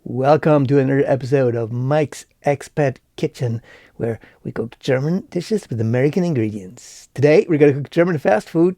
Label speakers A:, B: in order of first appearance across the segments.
A: Welcome to another episode of Mike's Expat Kitchen, where we cook German dishes with American ingredients. Today we're going to cook German fast food.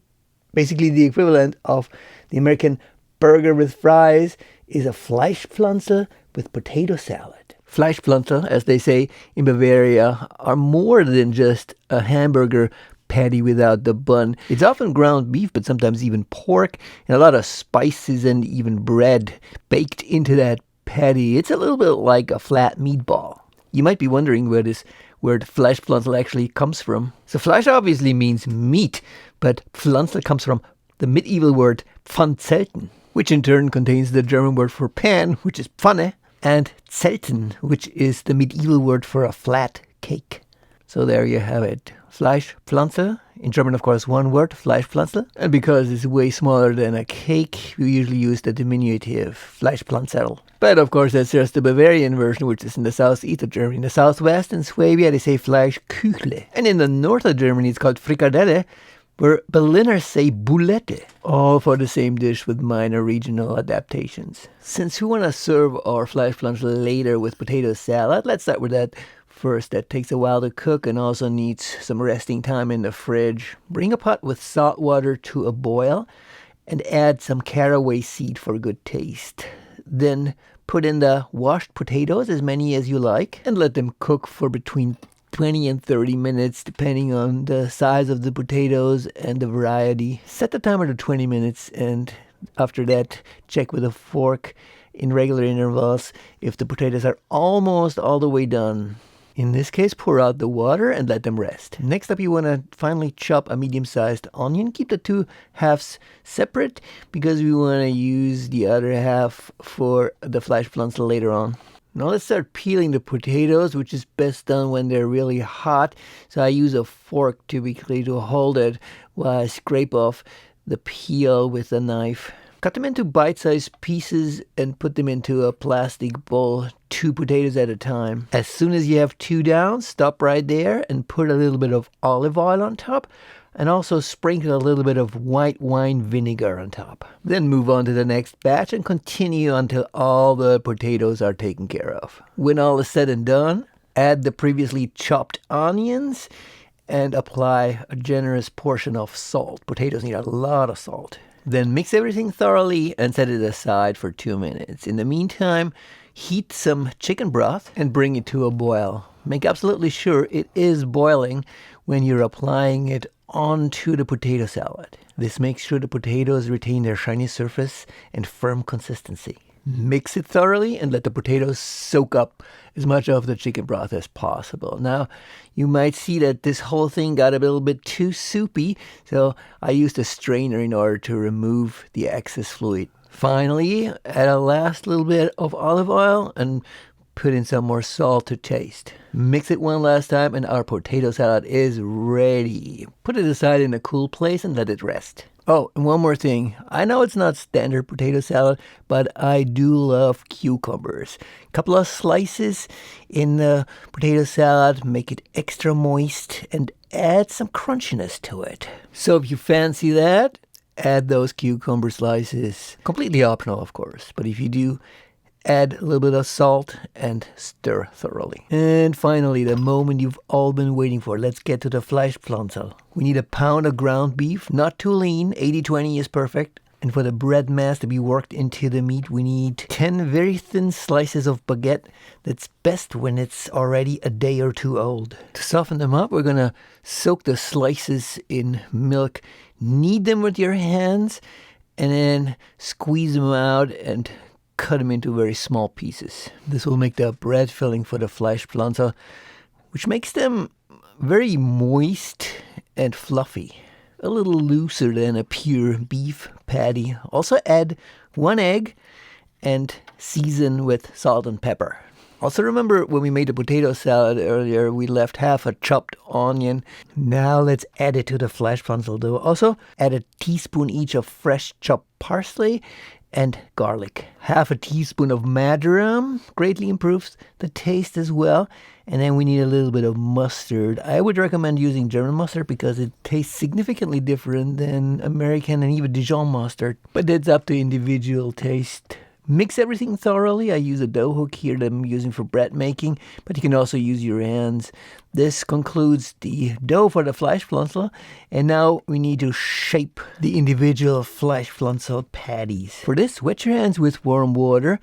A: Basically the equivalent of the American burger with fries is a Fleischpflanzerl with potato salad. Fleischpflanzerl, as they say in Bavaria, are more than just a hamburger patty without the bun. It's often ground beef, but sometimes even pork, and a lot of spices and even bread baked into that patty. It's a little bit like a flat meatball. You might be wondering where the Fleischpflanzerl actually comes from. So Fleisch obviously means meat, but Pflanzerl comes from the medieval word Pfannzelten, which in turn contains the German word for pan, which is Pfanne, and Zelten, which is the medieval word for a flat cake. So there you have it. Fleischpflanzerl. In German, of course, one word, Fleischpflanzerl. And because it's way smaller than a cake, we usually use the diminutive Fleischpflanzerl. But of course, that's just the Bavarian version, which is in the southeast of Germany. In the southwest, in Swabia, they say Fleischküchle. And in the north of Germany, it's called Frikadelle, where Berliners say Boulette. All for the same dish with minor regional adaptations. Since we want to serve our Fleischpflanzerl later with potato salad, let's start with that first. That takes a while to cook and also needs some resting time in the fridge. Bring a pot with salt water to a boil and add some caraway seed for good taste. Then put in the washed potatoes, as many as you like, and let them cook for between 20 and 30 minutes, depending on the size of the potatoes and the variety. Set the timer to 20 minutes, and after that, check with a fork in regular intervals if the potatoes are almost all the way done. In this case, pour out the water and let them rest. Next up, you want to finely chop a medium-sized onion. Keep the two halves separate because we want to use the other half for the Fleischpflanzerl later on. Now let's start peeling the potatoes, which is best done when they're really hot. So I use a fork typically to hold it while I scrape off the peel with a knife. Cut them into bite-sized pieces and put them into a plastic bowl, 2 potatoes at a time. As soon as you have 2 down, stop right there and put a little bit of olive oil on top and also sprinkle a little bit of white wine vinegar on top. Then move on to the next batch and continue until all the potatoes are taken care of. When all is said and done, add the previously chopped onions and apply a generous portion of salt. Potatoes need a lot of salt. Then mix everything thoroughly and set it aside for 2 minutes. In the meantime, heat some chicken broth and bring it to a boil. Make absolutely sure it is boiling when you're applying it onto the potato salad. This makes sure the potatoes retain their shiny surface and firm consistency. Mix it thoroughly and let the potatoes soak up as much of the chicken broth as possible. Now, you might see that this whole thing got a little bit too soupy, so I used a strainer in order to remove the excess fluid. Finally, add a last little bit of olive oil and put in some more salt to taste. Mix it one last time and our potato salad is ready. Put it aside in a cool place and let it rest. Oh, and one more thing. I know it's not standard potato salad, but I do love cucumbers. A couple of slices in the potato salad make it extra moist and add some crunchiness to it. So if you fancy that, add those cucumber slices. Completely optional, of course, but if you do, add a little bit of salt and stir thoroughly. And finally, the moment you've all been waiting for. Let's get to the Fleischpflanzerl. We need a pound of ground beef, not too lean. 80-20 is perfect. And for the bread mass to be worked into the meat, we need 10 very thin slices of baguette. That's best when it's already a day or 2 old. To soften them up, we're going to soak the slices in milk. Knead them with your hands and then squeeze them out and cut them into very small pieces. This will make the bread filling for the Fleischpflanzerl, which makes them very moist and fluffy. A little looser than a pure beef patty. Also add 1 egg and season with salt and pepper. Also remember when we made the potato salad earlier, we left half a chopped onion. Now let's add it to the Fleischpflanzerl dough. Also add a teaspoon each of fresh chopped parsley and garlic. Half a teaspoon of majoram greatly improves the taste as well. And then we need a little bit of mustard. I would recommend using German mustard because it tastes significantly different than American and even Dijon mustard. But that's up to individual taste. Mix everything thoroughly. I use a dough hook here that I'm using for bread making, but you can also use your hands. This concludes the dough for the Fleischpflanzerl, and now we need to shape the individual Fleischpflanzerl patties. For this, wet your hands with warm water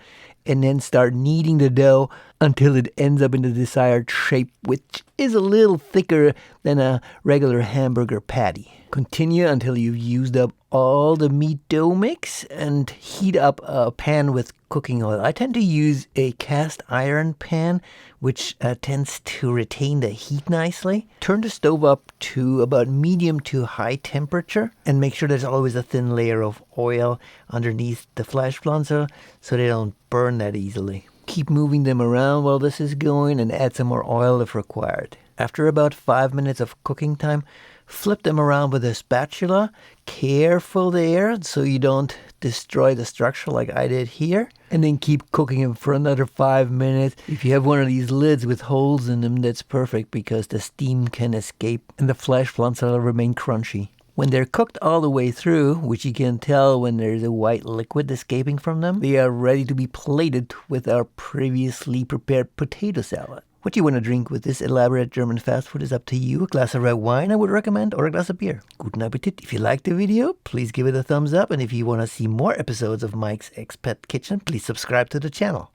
A: and then start kneading the dough until it ends up in the desired shape, which is a little thicker than a regular hamburger patty. Continue until you've used up all the meat dough mix and heat up a pan with cooking oil. I tend to use a cast iron pan, which tends to retain the heat nicely. Turn the stove up to about medium to high temperature and make sure there's always a thin layer of oil underneath the Fleischpflanzerl so they don't burn that easily. Keep moving them around while this is going and add some more oil if required. After about 5 minutes of cooking time, flip them around with a spatula. Careful there so you don't destroy the structure like I did here. And then keep cooking them for another 5 minutes. If you have one of these lids with holes in them, that's perfect because the steam can escape and the Fleischpflanzerl will remain crunchy. When they're cooked all the way through, which you can tell when there's a white liquid escaping from them, they are ready to be plated with our previously prepared potato salad. What you want to drink with this elaborate German fast food is up to you. A glass of red wine I would recommend, or a glass of beer. Guten Appetit. If you liked the video, please give it a thumbs up. And if you want to see more episodes of Mike's Expat Kitchen, please subscribe to the channel.